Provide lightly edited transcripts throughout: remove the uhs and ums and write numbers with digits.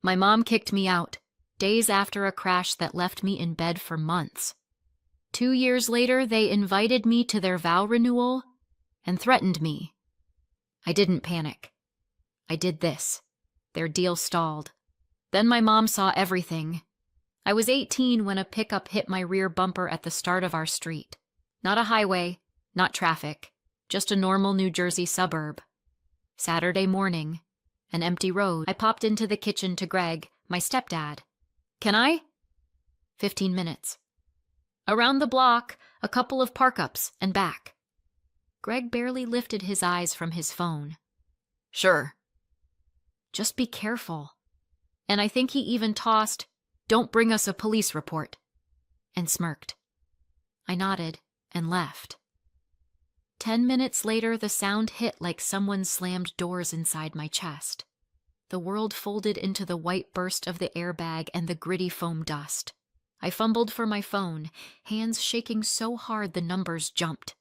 My mom kicked me out, days after a crash that left me in bed for months. 2 years later, they invited me to their vow renewal and threatened me. I didn't panic. I did this. Their deal stalled. Then my mom saw everything. I was 18 when a pickup hit my rear bumper at the start of our street. Not a highway, not traffic, just a normal New Jersey suburb. Saturday morning, an empty road. I popped into the kitchen to Greg, my stepdad. Can I? 15 minutes. Around the block, a couple of park-ups and back. Greg barely lifted his eyes from his phone. Sure. Just be careful. And I think he even tossed, "Don't bring us a police report," and smirked. I nodded and left. 10 minutes later, the sound hit like someone slammed doors inside my chest. The world folded into the white burst of the airbag and the gritty foam dust. I fumbled for my phone, hands shaking so hard the numbers jumped.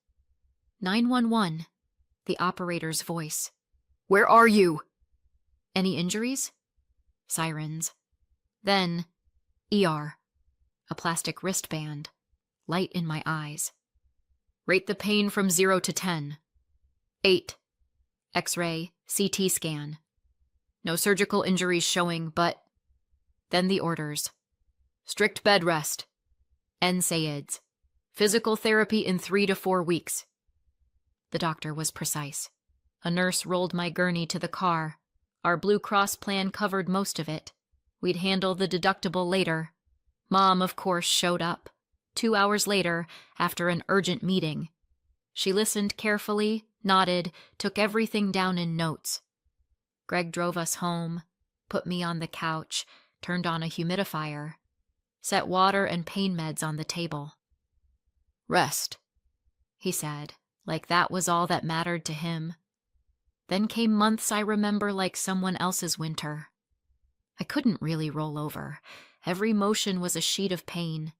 911, the operator's voice. "Where are you?" "Any injuries?" Sirens. Then, ER. A plastic wristband. Light in my eyes. "Rate the pain from 0 to 10. 8. X-ray, CT scan. No surgical injuries showing, but..." Then the orders. "Strict bed rest. NSAIDs. Physical therapy in 3 to 4 weeks. The doctor was precise. A nurse rolled my gurney to the car. Our Blue Cross plan covered most of it. We'd handle the deductible later. Mom, of course, showed up. 2 hours later, after an urgent meeting. She listened carefully, nodded, took everything down in notes. Greg drove us home, put me on the couch, turned on a humidifier, set water and pain meds on the table. "Rest," he said, like that was all that mattered to him. Then came months I remember like someone else's winter. I couldn't really roll over. Every motion was a sheet of pain.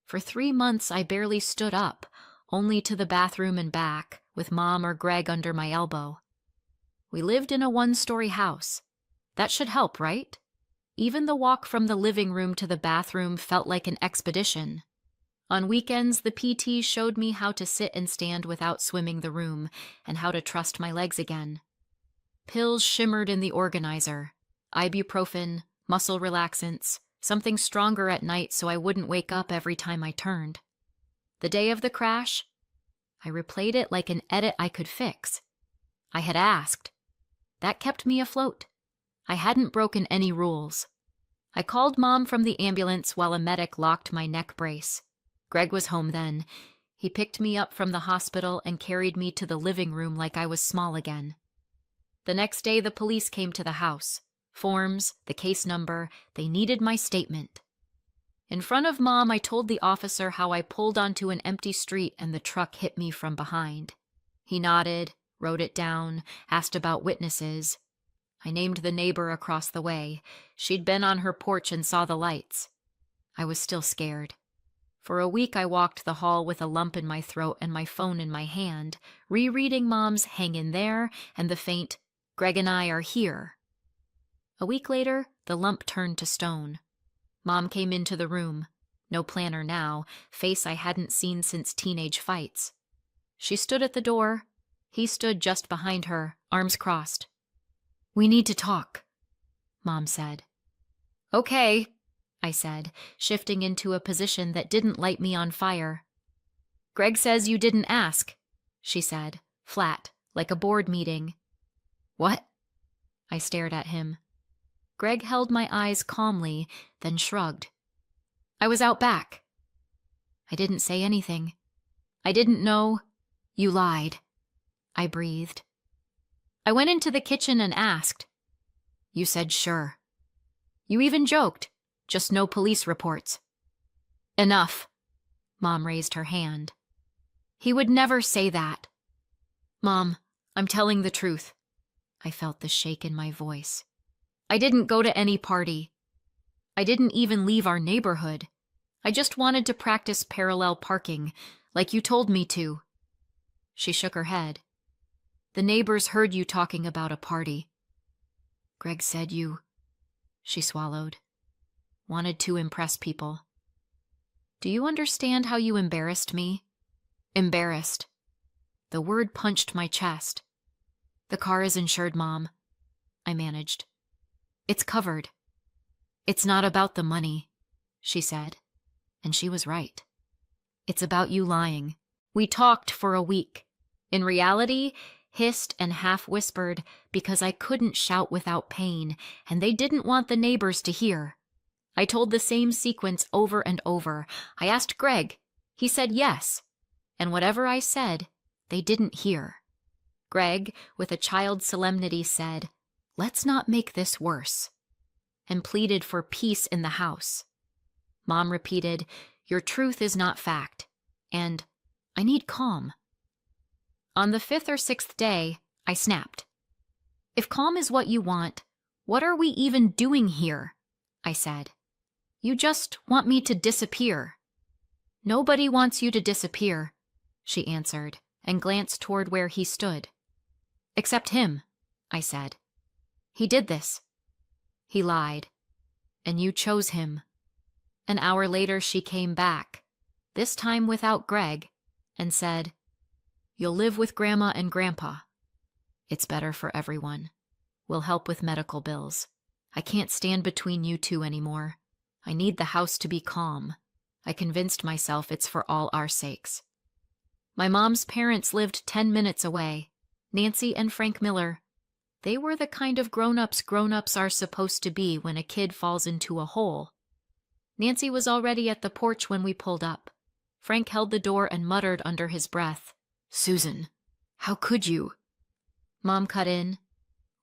For 3 months I barely stood up, only to the bathroom and back, with Mom or Greg under my elbow. We lived in a 1-story house. That should help, right? Even the walk from the living room to the bathroom felt like an expedition. On weekends, the PT showed me how to sit and stand without swimming the room, and how to trust my legs again. Pills shimmered in the organizer. Ibuprofen, muscle relaxants, something stronger at night so I wouldn't wake up every time I turned. The day of the crash, I replayed it like an edit I could fix. I had asked. That kept me afloat. I hadn't broken any rules. I called Mom from the ambulance while a medic locked my neck brace. Greg was home then. He picked me up from the hospital and carried me to the living room like I was small again. The next day, the police came to the house. Forms, the case number, they needed my statement. In front of Mom, I told the officer how I pulled onto an empty street and the truck hit me from behind. He nodded, wrote it down, asked about witnesses. I named the neighbor across the way. She'd been on her porch and saw the lights. I was still scared. For a week I walked the hall with a lump in my throat and my phone in my hand, rereading Mom's "Hang in there" and the faint, "Greg and I are here." A week later, the lump turned to stone. Mom came into the room. No planner now, face I hadn't seen since teenage fights. She stood at the door. He stood just behind her, arms crossed. "We need to talk," Mom said. "Okay," I said, shifting into a position that didn't light me on fire. "Greg says you didn't ask," she said, flat, like a board meeting. "What?" I stared at him. Greg held my eyes calmly, then shrugged. "I was out back." I didn't say anything. "I didn't know. You lied," I breathed. "I went into the kitchen and asked." "You said sure. You even joked. Just no police reports." "Enough." Mom raised her hand. "He would never say that." "Mom, I'm telling the truth." I felt the shake in my voice. "I didn't go to any party. I didn't even leave our neighborhood. I just wanted to practice parallel parking, like you told me to." She shook her head. "The neighbors heard you talking about a party. Greg said you..." She swallowed. Wanted to impress people. Do you understand how you embarrassed me? Embarrassed. The word punched my chest. The car is insured, Mom. I managed. It's covered. It's not about the money, she said. And she was right. It's about you lying. We talked for a week. In reality, hissed and half-whispered because I couldn't shout without pain, and they didn't want the neighbors to hear. I told the same sequence over and over. I asked Greg. He said yes. And whatever I said, they didn't hear. Greg, with a child's solemnity, said, "Let's not make this worse," and pleaded for peace in the house. Mom repeated, "Your truth is not fact," and "I need calm." On the 5th or 6th day, I snapped. "If calm is what you want, what are we even doing here?" I said. "You just want me to disappear." "Nobody wants you to disappear," she answered, and glanced toward where he stood. "Except him," I said. "He did this." He lied. "And you chose him." An hour later she came back, this time without Greg, and said, "You'll live with Grandma and Grandpa. It's better for everyone. We'll help with medical bills. I can't stand between you two anymore. I need the house to be calm. I convinced myself it's for all our sakes." My mom's parents lived 10 minutes away, Nancy and Frank Miller. They were the kind of grown-ups are supposed to be when a kid falls into a hole. Nancy was already at the porch when we pulled up. Frank held the door and muttered under his breath, "Susan, how could you?" Mom cut in,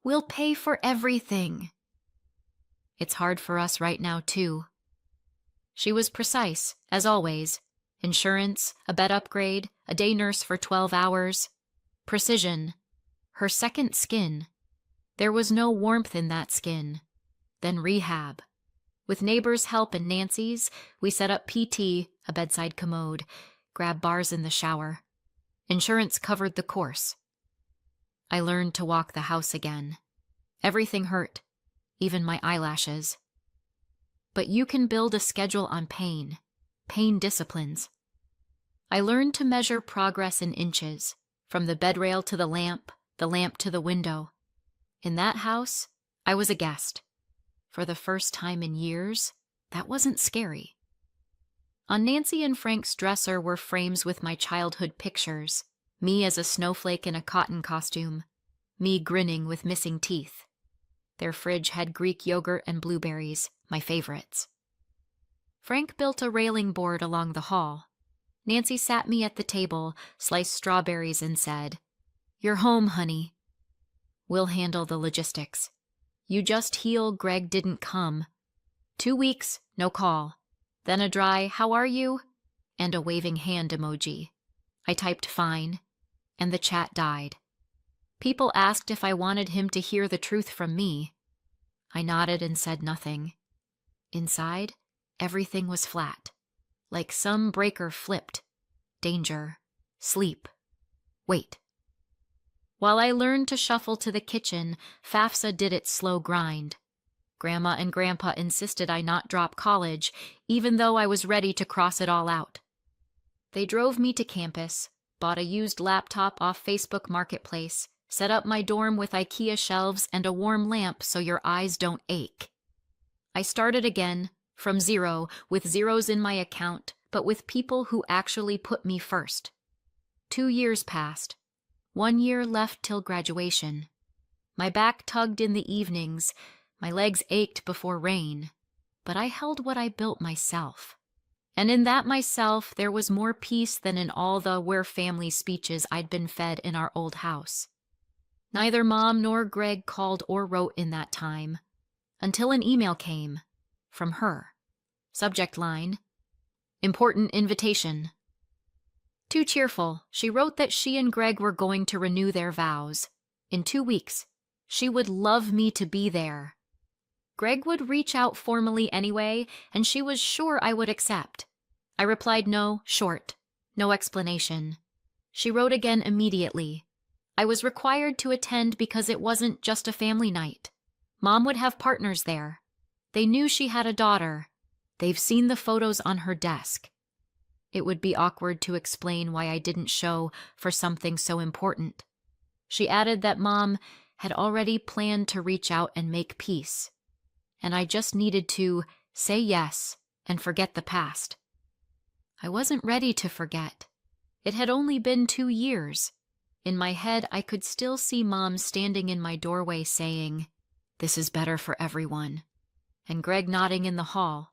"We'll pay for everything." It's hard for us right now, too. She was precise, as always. Insurance, a bed upgrade, a day nurse for 12 hours. Precision. Her second skin. There was no warmth in that skin. Then rehab. With neighbors' help and Nancy's, we set up PT, a bedside commode, grabbed bars in the shower. Insurance covered the course. I learned to walk the house again. Everything hurt, even my eyelashes. But you can build a schedule on pain. Pain disciplines. I learned to measure progress in inches, from the bed rail to the lamp to the window. In that house, I was a guest. For the first time in years, that wasn't scary. On Nancy and Frank's dresser were frames with my childhood pictures, me as a snowflake in a cotton costume, me grinning with missing teeth. Their fridge had Greek yogurt and blueberries, my favorites. Frank built a railing board along the hall. Nancy sat me at the table, sliced strawberries, and said, "You're home, honey. We'll handle the logistics. You just heal Greg didn't come. 2 weeks, no call. Then a dry, 'How are you?' and a waving hand emoji. I typed fine, and the chat died. People asked if I wanted him to hear the truth from me. I nodded and said nothing. Inside, everything was flat, like some breaker flipped. Danger. Sleep. Wait. While I learned to shuffle to the kitchen, FAFSA did its slow grind. Grandma and Grandpa insisted I not drop college, even though I was ready to cross it all out. They drove me to campus, bought a used laptop off Facebook Marketplace, set up my dorm with IKEA shelves and a warm lamp so your eyes don't ache. I started again, from zero, with zeros in my account, but with people who actually put me first. 2 years passed. 1 year left till graduation. My back tugged in the evenings, my legs ached before rain, but I held what I built myself. And in that myself, there was more peace than in all the "we're family" speeches I'd been fed in our old house. Neither Mom nor Greg called or wrote in that time, until an email came, from her. Subject line, "Important invitation." Too cheerful, she wrote that she and Greg were going to renew their vows. In 2 weeks, she would love me to be there. Greg would reach out formally anyway, and she was sure I would accept. I replied no, short, no explanation. She wrote again immediately. I was required to attend because it wasn't just a family night. Mom would have partners there. They knew she had a daughter. They've seen the photos on her desk. It would be awkward to explain why I didn't show for something so important. She added that Mom had already planned to reach out and make peace, and I just needed to say yes and forget the past. I wasn't ready to forget. It had only been 2 years. In my head, I could still see Mom standing in my doorway saying, "This is better for everyone," and Greg nodding in the hall.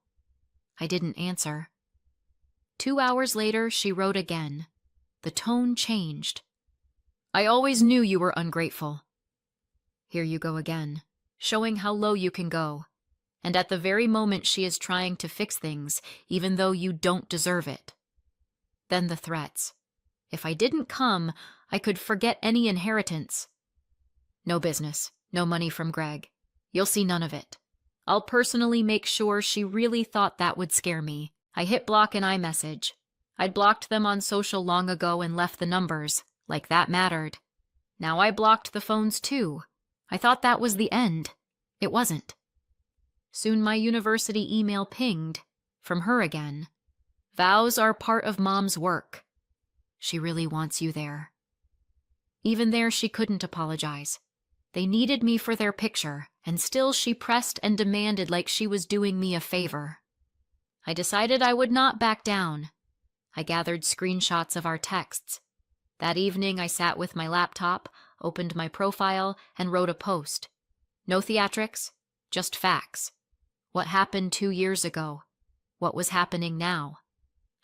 I didn't answer. 2 hours later, she wrote again. The tone changed. "I always knew you were ungrateful." Here you go again, showing how low you can go. And at the very moment she is trying to fix things, even though you don't deserve it. Then the threats. If I didn't come, I could forget any inheritance. No business, no money from Greg. You'll see none of it. I'll personally make sure she really thought that would scare me. I hit block in iMessage. I'd blocked them on social long ago and left the numbers, like that mattered. Now I blocked the phones too. I thought that was the end. It wasn't. Soon my university email pinged, from her again. "Vows are part of Mom's work. She really wants you there." Even there she couldn't apologize. They needed me for their picture, and still she pressed and demanded like she was doing me a favor. I decided I would not back down. I gathered screenshots of our texts. That evening I sat with my laptop, opened my profile, and wrote a post. No theatrics, just facts. What happened 2 years ago? What was happening now?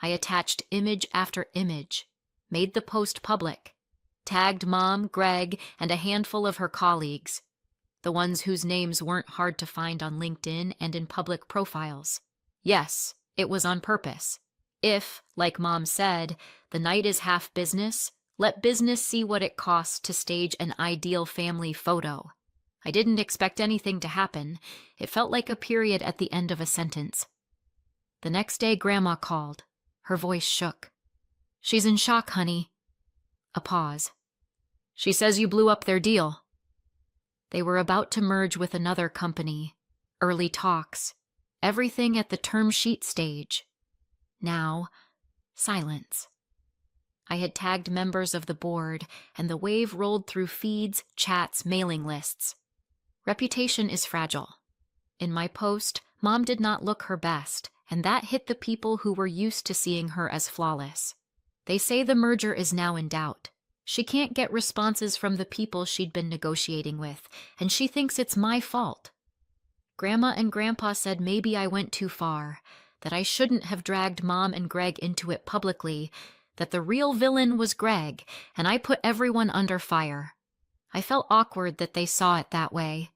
I attached image after image, made the post public, tagged Mom, Greg, and a handful of her colleagues, the ones whose names weren't hard to find on LinkedIn and in public profiles. Yes, it was on purpose. If, like Mom said, the night is half business, let business see what it costs to stage an ideal family photo. I didn't expect anything to happen. It felt like a period at the end of a sentence. The next day, Grandma called. Her voice shook. "She's in shock, honey." A pause. "She says you blew up their deal." They were about to merge with another company. Early talks. Everything at the term sheet stage. Now, silence. I had tagged members of the board, and the wave rolled through feeds, chats, mailing lists. Reputation is fragile. In my post, Mom did not look her best, and that hit the people who were used to seeing her as flawless. They say the merger is now in doubt. She can't get responses from the people she'd been negotiating with, and she thinks it's my fault. Grandma and Grandpa said maybe I went too far, that I shouldn't have dragged Mom and Greg into it publicly, that the real villain was Greg, and I put everyone under fire. I felt awkward that they saw it that way.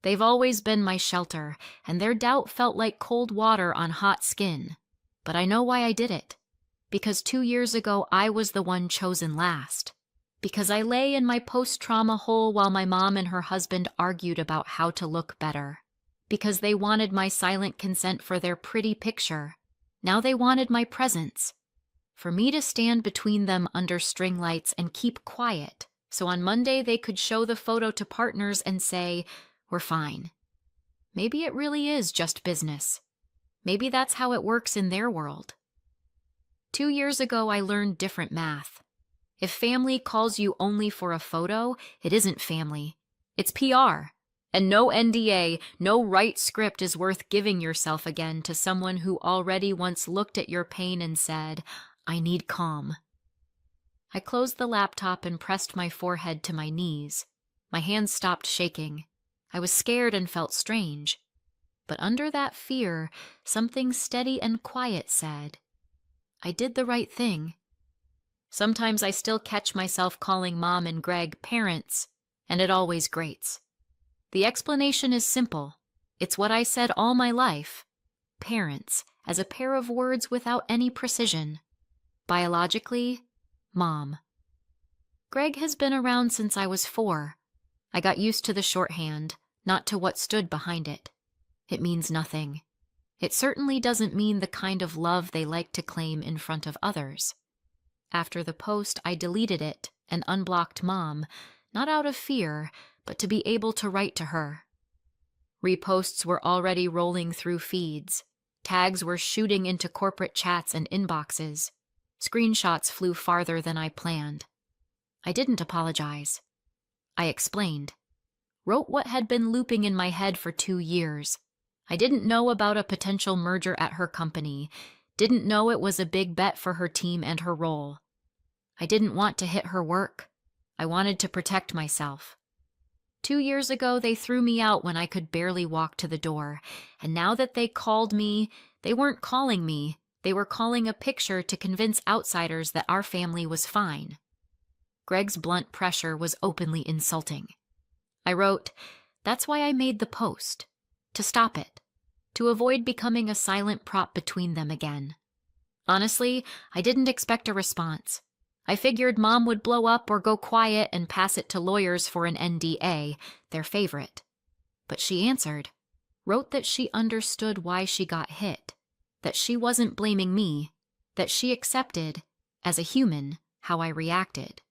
They've always been my shelter, and their doubt felt like cold water on hot skin. But I know why I did it. Because 2 years ago I was the one chosen last. Because I lay in my post-trauma hole while my mom and her husband argued about how to look better. Because they wanted my silent consent for their pretty picture. Now they wanted my presence. For me to stand between them under string lights and keep quiet, so on Monday they could show the photo to partners and say, "We're fine." Maybe it really is just business. Maybe that's how it works in their world. 2 years ago, I learned different math. If family calls you only for a photo, it isn't family. It's PR. And no NDA, no right script is worth giving yourself again to someone who already once looked at your pain and said, "I need calm." I closed the laptop and pressed my forehead to my knees. My hands stopped shaking. I was scared and felt strange. But under that fear, something steady and quiet said, I did the right thing. Sometimes I still catch myself calling Mom and Greg parents, and it always grates. The explanation is simple. It's what I said all my life. Parents, as a pair of words without any precision. Biologically, Mom. Greg has been around since I was 4. I got used to the shorthand, not to what stood behind it. It means nothing. It certainly doesn't mean the kind of love they like to claim in front of others. After the post, I deleted it and unblocked Mom, not out of fear, but to be able to write to her. Reposts were already rolling through feeds. Tags were shooting into corporate chats and inboxes. Screenshots flew farther than I planned. I didn't apologize. I explained. Wrote what had been looping in my head for 2 years. I didn't know about a potential merger at her company. Didn't know it was a big bet for her team and her role. I didn't want to hit her work. I wanted to protect myself. 2 years ago, they threw me out when I could barely walk to the door. And now that they called me, they weren't calling me. They were calling a picture to convince outsiders that our family was fine. Greg's blunt pressure was openly insulting. I wrote, "That's why I made the post. To stop it. To avoid becoming a silent prop between them again." Honestly, I didn't expect a response. I figured Mom would blow up or go quiet and pass it to lawyers for an NDA, their favorite. But she answered, wrote that she understood why she got hit, that she wasn't blaming me, that she accepted, as a human, how I reacted.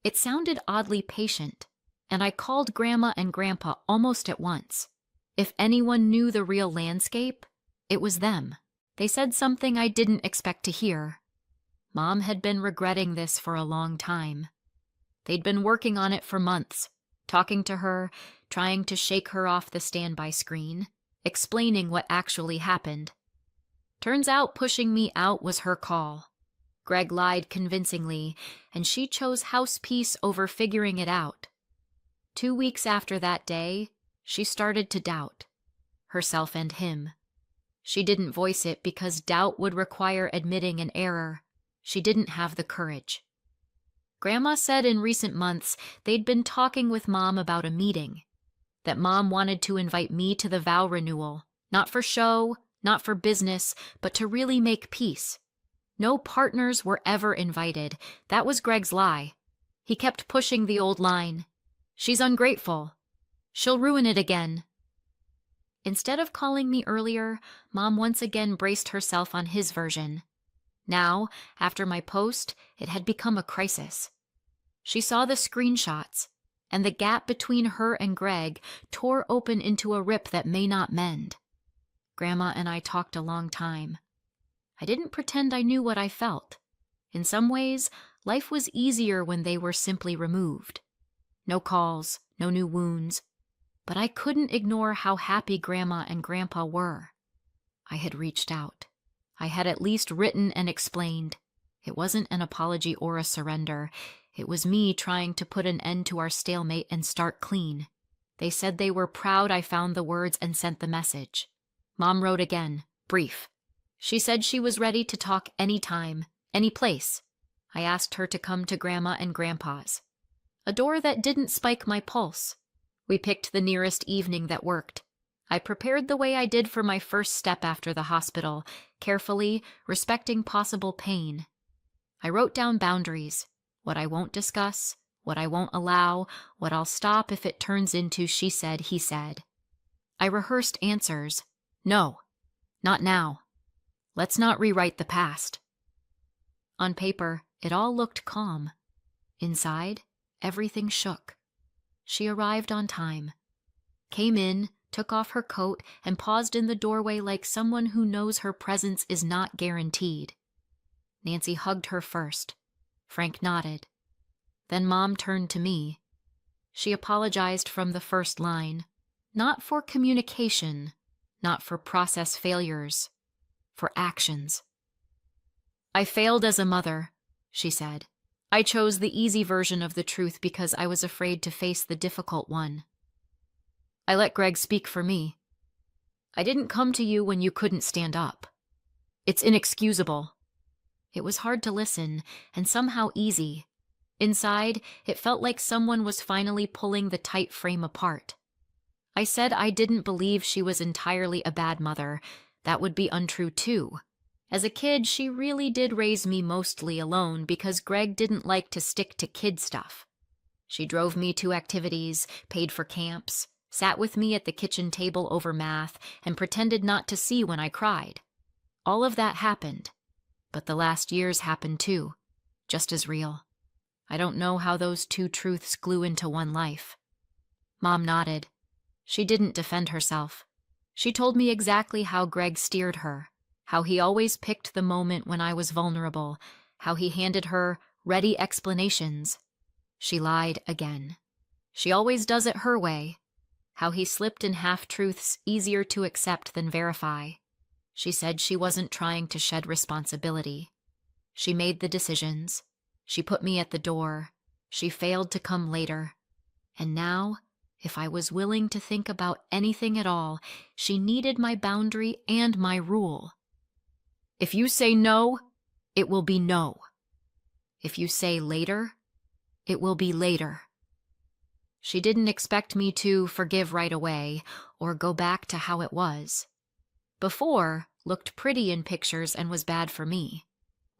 It sounded oddly patient, and I called Grandma and Grandpa almost at once. If anyone knew the real landscape, it was them. They said something I didn't expect to hear. Mom had been regretting this for a long time. They'd been working on it for months, talking to her, trying to shake her off the standby screen, explaining what actually happened. Turns out pushing me out was her call. Greg lied convincingly, and she chose house peace over figuring it out. 2 weeks after that day, she started to doubt herself and him. She didn't voice it because doubt would require admitting an error. She didn't have the courage. Grandma said in recent months they'd been talking with Mom about a meeting, that Mom wanted to invite me to the vow renewal, not for show, not for business, but to really make peace. No partners were ever invited. That was Greg's lie. He kept pushing the old line. She's ungrateful. She'll ruin it again. Instead of calling me earlier, Mom once again braced herself on his version. Now, after my post, it had become a crisis. She saw the screenshots, and the gap between her and Greg tore open into a rip that may not mend. Grandma and I talked a long time. I didn't pretend I knew what I felt. In some ways, life was easier when they were simply removed. No calls, no new wounds. But I couldn't ignore how happy Grandma and Grandpa were. I had reached out. I had at least written and explained. It wasn't an apology or a surrender. It was me trying to put an end to our stalemate and start clean. They said they were proud I found the words and sent the message. Mom wrote again, brief. She said she was ready to talk anytime, any place. I asked her to come to Grandma and Grandpa's. A door that didn't spike my pulse. We picked the nearest evening that worked. I prepared the way I did for my first step after the hospital, carefully, respecting possible pain. I wrote down boundaries, what I won't discuss, what I won't allow, what I'll stop if it turns into she said, he said. I rehearsed answers. No, not now. Let's not rewrite the past. On paper, it all looked calm. Inside, everything shook. She arrived on time. Came in, took off her coat, and paused in the doorway like someone who knows her presence is not guaranteed. Nancy hugged her first. Frank nodded. Then Mom turned to me. She apologized from the first line. Not for communication, not for process failures, for actions. I failed as a mother, she said. I chose the easy version of the truth because I was afraid to face the difficult one. I let Greg speak for me. I didn't come to you when you couldn't stand up. It's inexcusable. It was hard to listen, and somehow easy. Inside, it felt like someone was finally pulling the tight frame apart. I said I didn't believe she was entirely a bad mother. That would be untrue too. As a kid, she really did raise me mostly alone because Greg didn't like to stick to kid stuff. She drove me to activities, paid for camps, sat with me at the kitchen table over math, and pretended not to see when I cried. All of that happened. But the last years happened too, just as real. I don't know how those two truths glue into one life. Mom nodded. She didn't defend herself. She told me exactly how Greg steered her, how he always picked the moment when I was vulnerable, how he handed her ready explanations. She lied again. She always does it her way. How he slipped in half-truths easier to accept than verify. She said she wasn't trying to shed responsibility. She made the decisions. She put me at the door. She failed to come later. And now, if I was willing to think about anything at all, she needed my boundary and my rule. If you say no, it will be no. If you say later, it will be later. She didn't expect me to forgive right away or go back to how it was. Before looked pretty in pictures and was bad for me.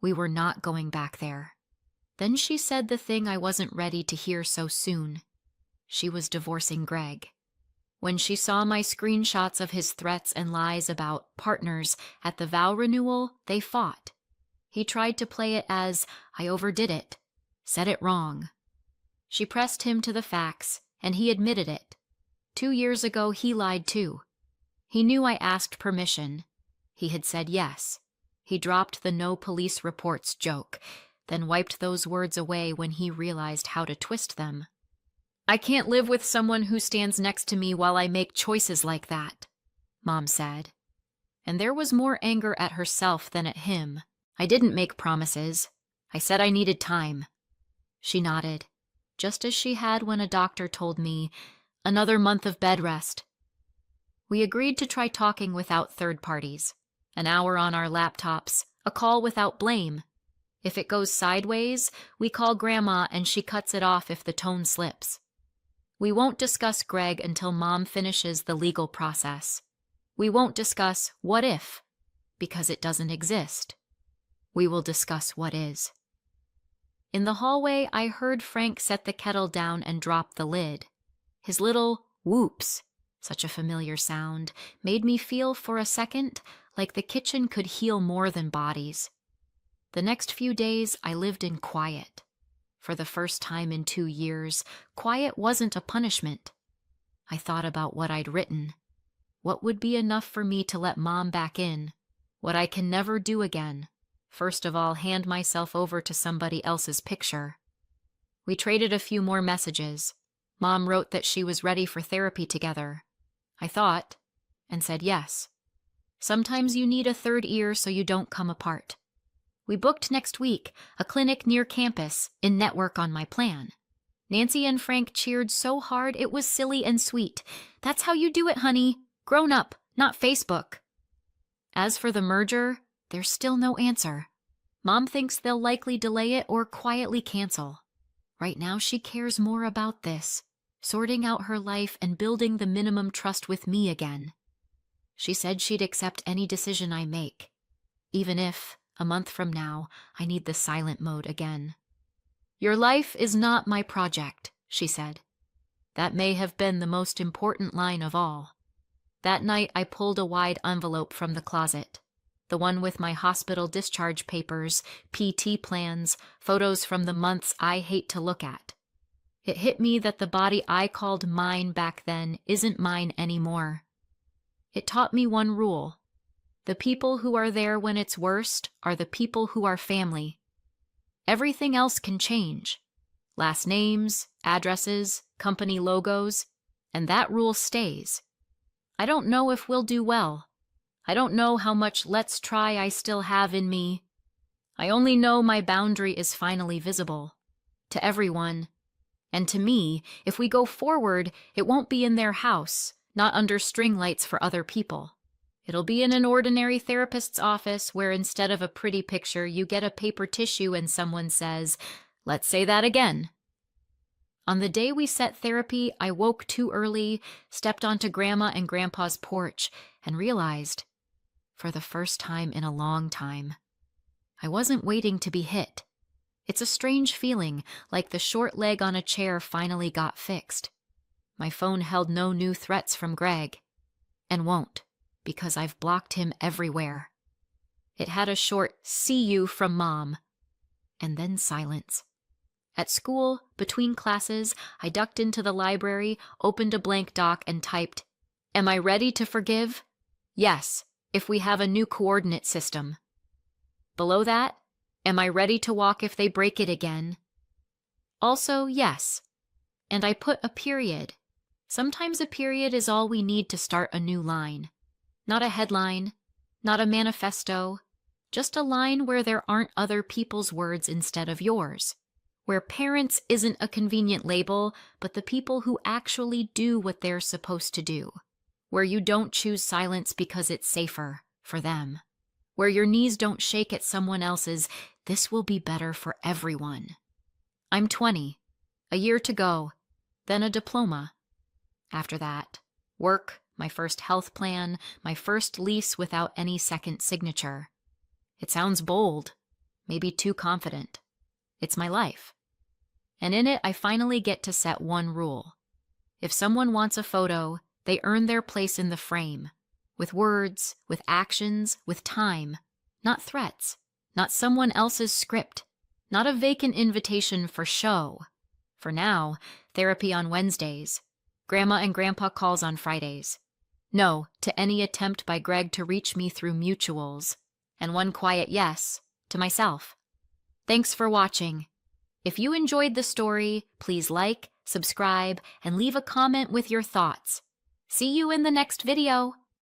We were not going back there. Then she said the thing I wasn't ready to hear so soon. She was divorcing Greg. When she saw my screenshots of his threats and lies about partners at the vow renewal, they fought. He tried to play it as I overdid it, said it wrong. She pressed him to the facts, and he admitted it. 2 years ago, he lied too. He knew I asked permission. He had said yes. He dropped the no police reports joke, then wiped those words away when he realized how to twist them. I can't live with someone who stands next to me while I make choices like that, Mom said. And there was more anger at herself than at him. I didn't make promises. I said I needed time. She nodded, just as she had when a doctor told me, another month of bed rest. We agreed to try talking without third parties, an hour on our laptops, a call without blame. If it goes sideways, we call Grandma and she cuts it off if the tone slips. We won't discuss Greg until Mom finishes the legal process. We won't discuss what if, because it doesn't exist. We will discuss what is. In the hallway, I heard Frank set the kettle down and drop the lid. His little whoops, such a familiar sound, made me feel for a second like the kitchen could heal more than bodies. The next few days, I lived in quiet. For the first time in 2 years, quiet wasn't a punishment. I thought about what I'd written. What would be enough for me to let Mom back in? What I can never do again. First of all, hand myself over to somebody else's picture. We traded a few more messages. Mom wrote that she was ready for therapy together. I thought, and said yes. Sometimes you need a third ear so you don't come apart. We booked next week, a clinic near campus, in network on my plan. Nancy and Frank cheered so hard it was silly and sweet. That's how you do it, honey. Grown up, not Facebook. As for the merger, there's still no answer. Mom thinks they'll likely delay it or quietly cancel. Right now she cares more about this, sorting out her life and building the minimum trust with me again. She said she'd accept any decision I make, even if, a month from now, I need the silent mode again. Your life is not my project, she said. That may have been the most important line of all. That night I pulled a wide envelope from the closet. The one with my hospital discharge papers, PT plans, photos from the months I hate to look at. It hit me that the body I called mine back then isn't mine anymore. It taught me one rule. The people who are there when it's worst are the people who are family. Everything else can change. Last names, addresses, company logos, and that rule stays. I don't know if we'll do well. I don't know how much let's try I still have in me. I only know my boundary is finally visible. To everyone. And to me, if we go forward, it won't be in their house, not under string lights for other people. It'll be in an ordinary therapist's office where instead of a pretty picture, you get a paper tissue and someone says, "Let's say that again." On the day we set therapy, I woke too early, stepped onto Grandma and Grandpa's porch, and realized, for the first time in a long time, I wasn't waiting to be hit. It's a strange feeling, like the short leg on a chair finally got fixed. My phone held no new threats from Greg, and won't, because I've blocked him everywhere. It had a short "see you" from Mom, and then silence. At school, between classes, I ducked into the library, opened a blank doc, and typed, "Am I ready to forgive? Yes, if we have a new coordinate system." Below that, "Am I ready to walk if they break it again?" Also, yes. And I put a period. Sometimes a period is all we need to start a new line. Not a headline, not a manifesto, just a line where there aren't other people's words instead of yours. Where parents isn't a convenient label, but the people who actually do what they're supposed to do. Where you don't choose silence because it's safer for them. Where your knees don't shake at someone else's, "This will be better for everyone." I'm 20, a year to go, then a diploma. After that, work, my first health plan, my first lease without any second signature. It sounds bold, maybe too confident. It's my life. And in it, I finally get to set one rule. If someone wants a photo, they earn their place in the frame. With words, with actions, with time. Not threats. Not someone else's script. Not a vacant invitation for show. For now, therapy on Wednesdays. Grandma and Grandpa calls on Fridays. No to any attempt by Greg to reach me through mutuals. And one quiet yes to myself. Thanks for watching. If you enjoyed the story, please like, subscribe, and leave a comment with your thoughts. See you in the next video.